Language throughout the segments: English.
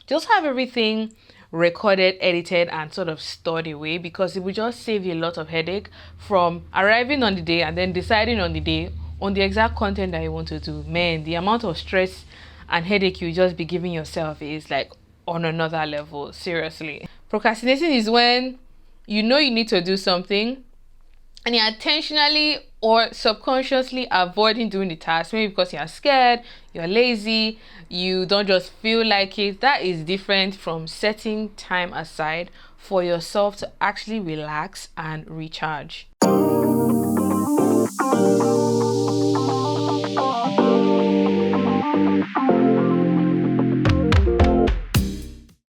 Just have everything recorded, edited, and sort of stored away, because it will just save you a lot of headache from arriving on the day and then deciding on the day on the exact content that you want to do. Man, the amount of stress and headache you just be giving yourself is like on another level. Seriously. Procrastinating is when you know you need to do something and you're intentionally or subconsciously avoiding doing the task, maybe because you're scared, you're lazy, you don't just feel like it. That is different from setting time aside for yourself to actually relax and recharge.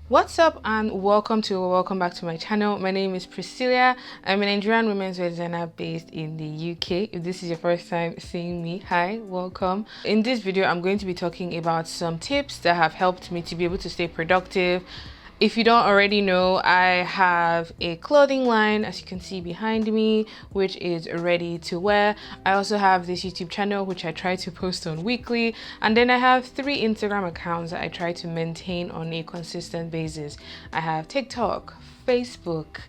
What's up and welcome back to my channel. My name is Priscilla. I'm a Nigerian women's wear designer based in the UK. If this is your first time seeing me, hi, welcome. In this video, I'm going to be talking about some tips that have helped me to be able to stay productive. If you don't already know, I have a clothing line, as you can see behind me, which is ready to wear. I also have this YouTube channel, which I try to post on weekly. And then I have 3 Instagram accounts that I try to maintain on a consistent basis. I have TikTok, Facebook.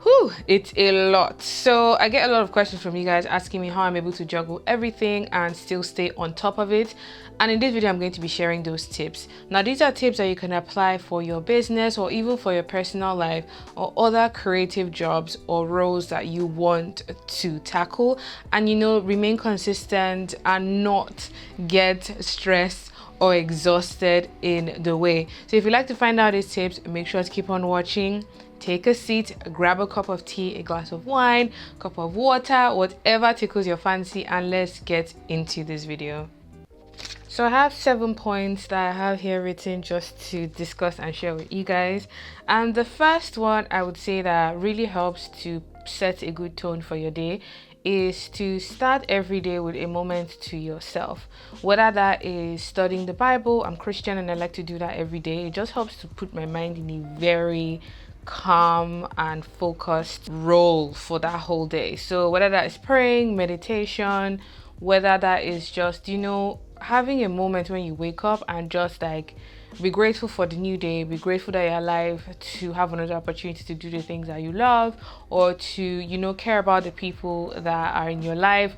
Whew, it's a lot. So I get a lot of questions from you guys asking me how I'm able to juggle everything and still stay on top of it. And in this video, I'm going to be sharing those tips. Now, these are tips that you can apply for your business or even for your personal life or other creative jobs or roles that you want to tackle and, remain consistent and not get stressed or exhausted in the way. So if you'd like to find out these tips, make sure to keep on watching. Take a seat, grab a cup of tea, a glass of wine, cup of water, whatever tickles your fancy, and let's get into this video. So I have 7 points that I have here written just to discuss and share with you guys. And the first one I would say that really helps to set a good tone for your day is to start every day with a moment to yourself. Whether that is studying the Bible, I'm Christian and I like to do that every day. It just helps to put my mind in a very calm and focused role for that whole day. So whether that is praying, meditation, whether that is just, having a moment when you wake up and just like be grateful for the new day, be grateful that you're alive to have another opportunity to do the things that you love or to, care about the people that are in your life.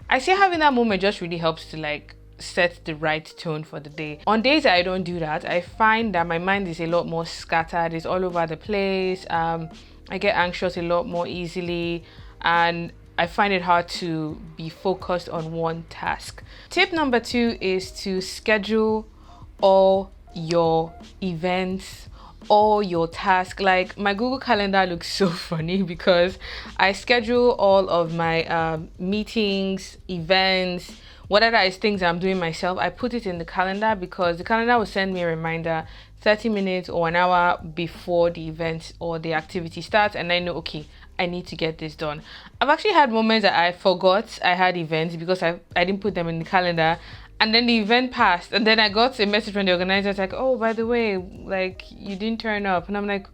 I say having that moment just really helps to like set the right tone for the day. On days that I don't do that, I find that my mind is a lot more scattered, it's all over the place. I get anxious a lot more easily and I find it hard to be focused on one task. Tip number 2 is to schedule all your events, all your tasks. Like my Google Calendar looks so funny because I schedule all of my meetings, events, whatever that is things I'm doing myself. I put it in the calendar because the calendar will send me a reminder 30 minutes or an hour before the event or the activity starts, and I know, okay, I need to get this done. I've actually had moments that I forgot I had events because I didn't put them in the calendar, and then the event passed, and then I got a message from the organizer like, oh, by the way, like you didn't turn up, and I'm like,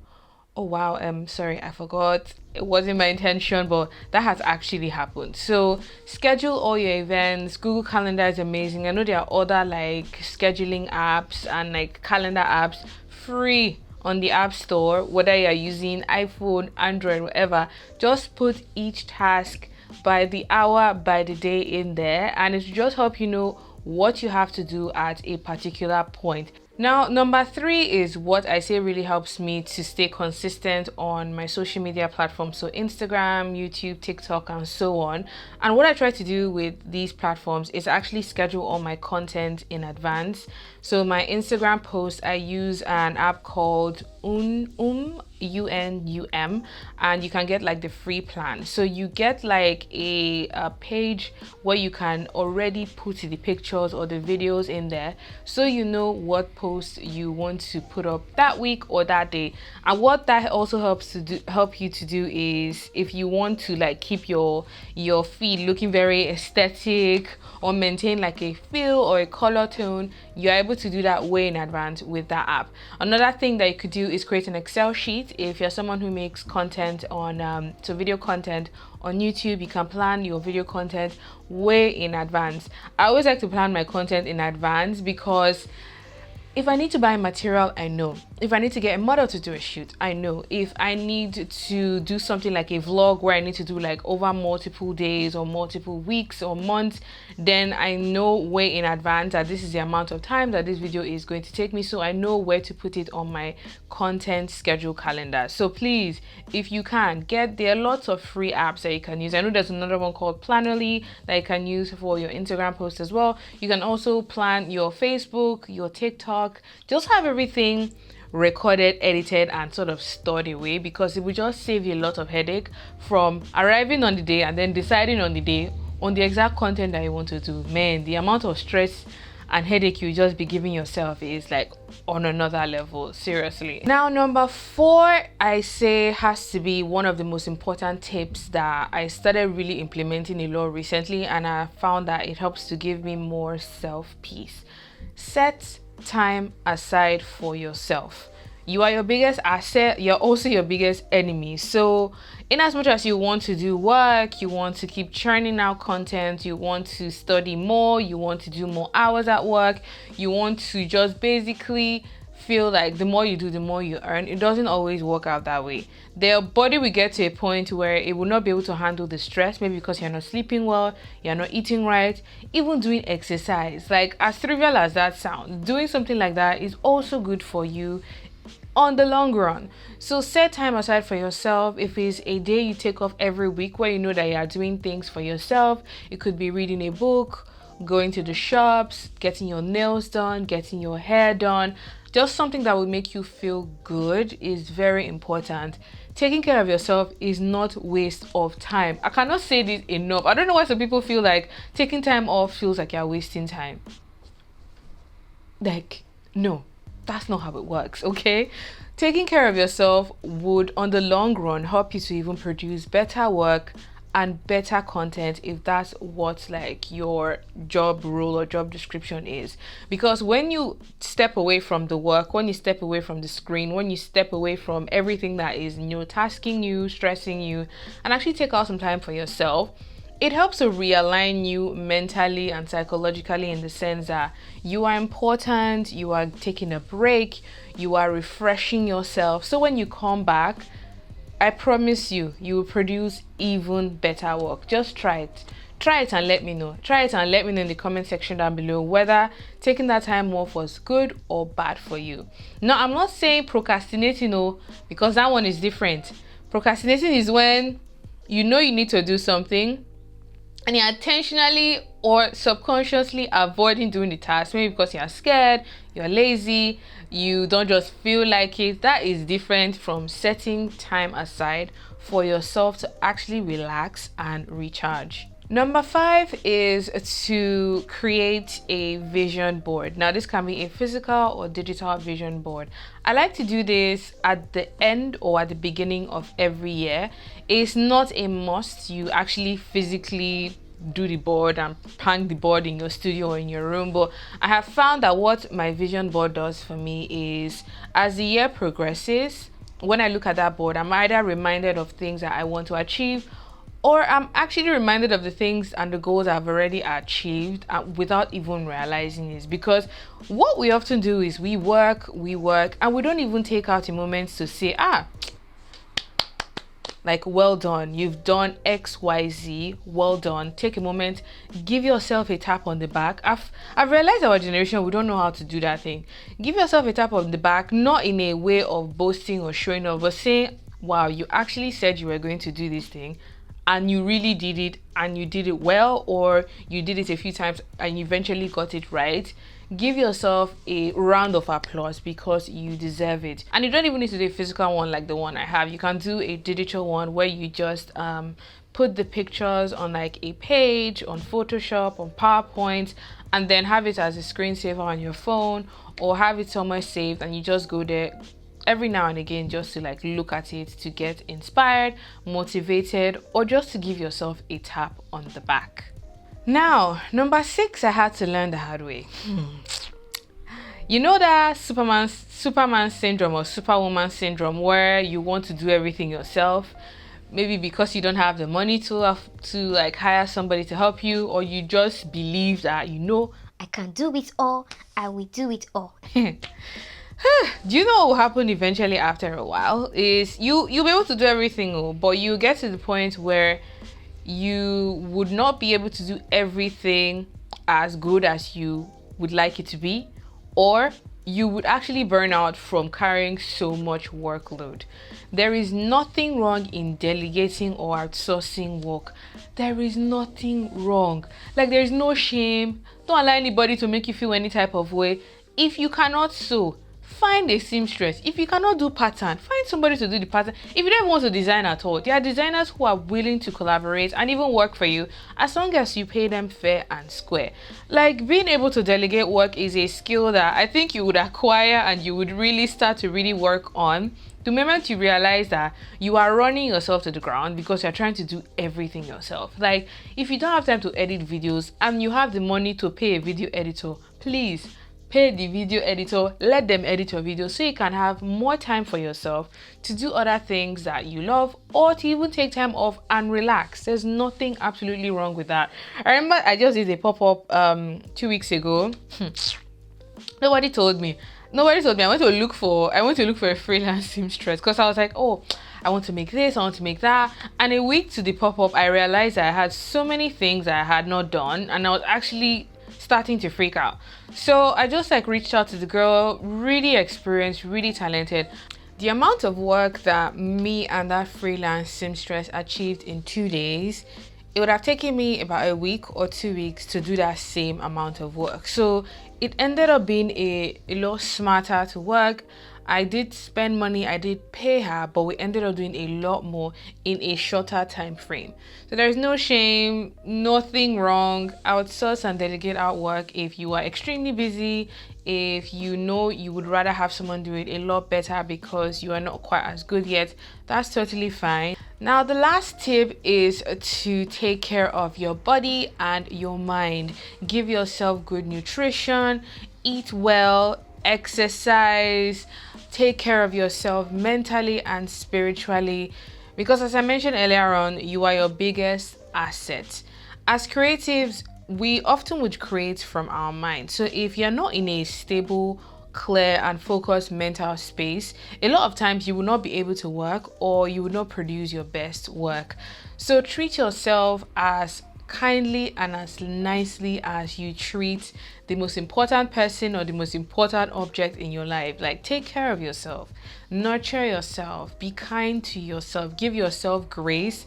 oh wow, sorry, I forgot. It wasn't my intention, but that has actually happened. So schedule all your events. Google Calendar is amazing. I know there are other like scheduling apps and like calendar apps free on the App Store, whether you're using iPhone, Android, whatever. Just put each task by the hour, by the day in there, and it will just help you know what you have to do at a particular point. Now, number 3 is what I say really helps me to stay consistent on my social media platforms. So Instagram, YouTube, TikTok, and so on. And what I try to do with these platforms is actually schedule all my content in advance. So my Instagram post, I use an app called UNUM, and you can get like the free plan. So you get like a page where you can already put the pictures or the videos in there, so you know what post you want to put up that week or that day. And what that also help you to do is, if you want to like keep your feed looking very aesthetic or maintain like a feel or a color tone, you're able to do that way in advance with that app. Another thing that you could do is create an Excel sheet. If you're someone who makes content on video content on YouTube, you can plan your video content way in advance. I always like to plan my content in advance because If I need to buy material, I know. If I need to get a model to do a shoot, I know. If I need to do something like a vlog where I need to do like over multiple days or multiple weeks or months, then I know way in advance that this is the amount of time that this video is going to take me, so I know where to put it on my content schedule calendar. So please, if you can, there are lots of free apps that you can use. I know there's another one called Planoly that you can use for your Instagram posts as well. You can also plan your Facebook, your TikTok, just have everything recorded, edited, and sort of stored away, because it will just save you a lot of headache from arriving on the day and then deciding on the day on the exact content that you want to do. Man, the amount of stress and headache you just be giving yourself is like on another level, seriously. Now, number 4, I say, has to be one of the most important tips that I started really implementing a lot recently, and I found that it helps to give me more self-peace. Set time aside for yourself. You are your biggest asset, you're also your biggest enemy. So in as much as you want to do work, you want to keep churning out content, you want to study more, you want to do more hours at work, you want to just basically feel like the more you do, the more you earn, it doesn't always work out that way. Their body will get to a point where it will not be able to handle the stress, maybe because you're not sleeping well, you're not eating right, even doing exercise. Like, as trivial as that sounds, doing something like that is also good for you on the long run. So set time aside for yourself. If it's a day you take off every week where you know that you are doing things for yourself, it could be reading a book, going to the shops, getting your nails done, getting your hair done. Just something that will make you feel good is very important. Taking care of yourself is not waste of time. I cannot say this enough. I don't know why some people feel like taking time off feels like you're wasting time. Like, no, that's not how it works, okay? Taking care of yourself would, on the long run, help you to even produce better work and better content, if that's what like your job role or job description is. Because when you step away from the work, when you step away from the screen, when you step away from everything that is, tasking you, stressing you, and actually take out some time for yourself, it helps to realign you mentally and psychologically, in the sense that you are important, you are taking a break, you are refreshing yourself. So when you come back, I promise you, you will produce even better work. Just try it. Try it and let me know. Try it and let me know in the comment section down below whether taking that time off was good or bad for you. Now, I'm not saying procrastinating, because that one is different. Procrastinating is when you know you need to do something and you're intentionally or subconsciously avoiding doing the task, maybe because you're scared, you're lazy, you don't just feel like it. That is different from setting time aside for yourself to actually relax and recharge. Number 5 is to create a vision board. Now, this can be a physical or digital vision board. I like to do this at the end or at the beginning of every year. It's not a must you actually physically do the board and hang the board in your studio or in your room, but I have found that what my vision board does for me is, as the year progresses, when I look at that board, I'm either reminded of things that I want to achieve, or I'm actually reminded of the things and the goals I've already achieved without even realizing it. Because what we often do is we work, and we don't even take out a moment to say, like, well done, you've done XYZ, well done. Take a moment, give yourself a tap on the back. I've realized our generation, we don't know how to do that thing. Give yourself a tap on the back, not in a way of boasting or showing off, but saying, wow, you actually said you were going to do this thing, and you really did it, and you did it well, or you did it a few times and you eventually got it right. Give yourself a round of applause, because you deserve it. And you don't even need to do a physical one like the one I have. You can do a digital one where you just put the pictures on like a page on Photoshop, on PowerPoint, and then have it as a screensaver on your phone, or have it somewhere saved, and you just go there every now and again just to like look at it, to get inspired, motivated, or just to give yourself a tap on the back. Now, number 6, I had to learn the hard way. You know that Superman syndrome or Superwoman syndrome, where you want to do everything yourself, maybe because you don't have the money to like hire somebody to help you, or you just believe that, I can do it all. I will do it all. Do you know what will happen eventually after a while? Is you'll be able to do everything, but you get to the point where you would not be able to do everything as good as you would like it to be, or you would actually burn out from carrying so much workload. There is nothing wrong in delegating or outsourcing work. There is nothing wrong. Like, there is no shame. Don't allow anybody to make you feel any type of way. If you cannot sew, find a seamstress. If you cannot do pattern, find somebody to do the pattern. If you don't want to design at all, there are designers who are willing to collaborate and even work for you, as long as you pay them fair and square. Like, being able to delegate work is a skill that I think you would acquire and you would really start to really work on the moment you realize that you are running yourself to the ground because you're trying to do everything yourself. Like, if you don't have time to edit videos and you have the money to pay a video editor, please pay the video editor, let them edit your video so you can have more time for yourself to do other things that you love, or to even take time off and relax. There's nothing absolutely wrong with that. I remember I just did a pop-up 2 weeks ago. Nobody told me. I went to look for a freelance seamstress because I was like, oh, I want to make this, I want to make that. And a week to the pop-up, I realized that I had so many things that I had not done, and I was actually starting to freak out. So I just reached out to the girl, really experienced, really talented. The amount of work that me and that freelance seamstress achieved in 2 days, it would have taken me about a week or 2 weeks to do that same amount of work. So it ended up being a lot smarter to work. I did spend money, I did pay her, but we ended up doing a lot more in a shorter time frame. So there's no shame, nothing wrong. Outsource and delegate out work if you are extremely busy, if you know you would rather have someone do it a lot better because you are not quite as good yet. That's totally fine. Now, the last tip is to take care of your body and your mind. Give yourself good nutrition, eat well, exercise, take care of yourself mentally and spiritually, because as I mentioned earlier on, you are your biggest asset. As creatives, we often would create from our mind. So if you're not in a stable, clear and focused mental space, a lot of times you will not be able to work, or you will not produce your best work. So treat yourself as kindly and as nicely as you treat the most important person or the most important object in your life. Like, take care of yourself, nurture yourself, be kind to yourself, give yourself grace,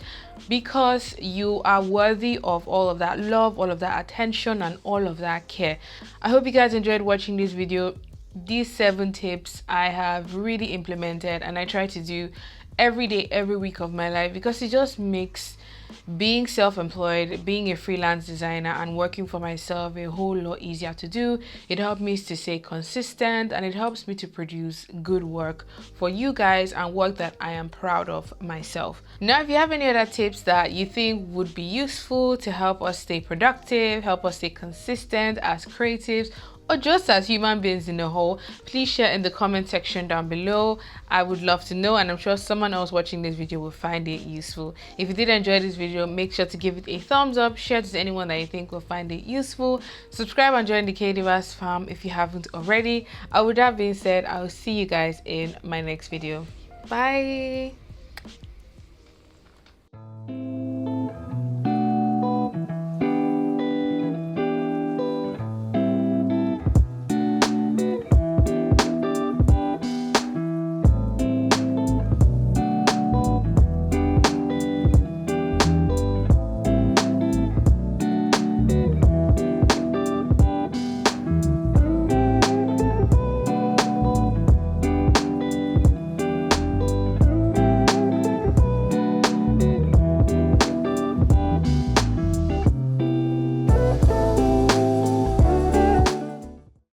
because you are worthy of all of that love, all of that attention and all of that care. I hope you guys enjoyed watching this video. These 7 tips I have really implemented and I try to do every day, every week of my life, because it just makes being self-employed, being a freelance designer and working for myself a whole lot easier to do. It helps me to stay consistent and it helps me to produce good work for you guys and work that I am proud of myself. Now, if you have any other tips that you think would be useful to help us stay productive, help us stay consistent as creatives, or just as human beings in the whole, please share in the comment section down below. I would love to know, and I'm sure someone else watching this video will find it useful. If you did enjoy this video, make sure to give it a thumbs up, share it to anyone that you think will find it useful, subscribe and join the K-Divas fam if you haven't already. With that being said, I will see you guys in my next video. Bye.